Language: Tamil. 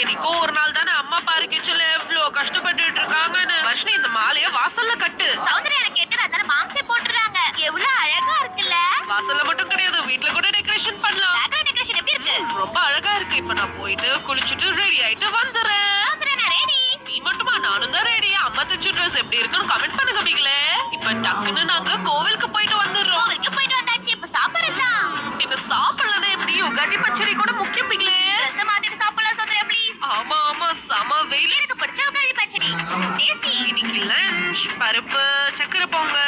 என்னைக்கோ ஒரு நாள் தானே அம்மா பாரு கிச்சன்ல எவ்வளவு கஷ்டப்பட்டுட்டு இருக்காங்கன்னு. வர்ஷினி இந்த மாலைய வாசல்ல கட்டு. சௌந்தர்யா எனக்கு கேட்டதா மாம்சே போட்டுறாங்க. எவ்வளவு அழகா இருக்குல்ல. வாசல்ல மட்டும் கிடையாது, வீட்ல கூட டெக்கரேஷன் பண்ணலாம். பேக்ரவுண்ட் டெக்கரேஷன் எப்படி இருக்கு? ரொம்ப அழகா இருக்கு. இப்ப நான் போயிட்டு குளிச்சிட்டு ரெடி ஆயிட்டு வந்துறேன். சௌந்தர்யா நான் ரெடி. நீ மட்டுமா? நானும் தான் ரெடி. அம்மா தச்ச ட்ரெஸ் எப்படி இருக்குன்னு கமெண்ட் பண்ணுங்க பிகளே. இப்ப டக்குன்னு நாங்க கோவிலுக்கு போயிட்டு வந்துடுறோம். கோவிலுக்கு போயிட்டு வந்தாச்சு. இப்ப சாப்பிடுறதுதான். இந்த சாப்பிடலன்னா எப்படி? யுகாதி பச்சடி கூட முக்கியம் பிகளே. ட்ரெஸ் மாத்திட்டு சாப்பிடலாம் சௌந்தர்யா ப்ளீஸ். ஆமா ஆமா, சம வெயில். எனக்கு பிடிச்ச உகாதி பச்சடி. டேஸ்டி. இன்னைக்கு லஞ்ச் பருப்பு சக்கரை பொங்கல்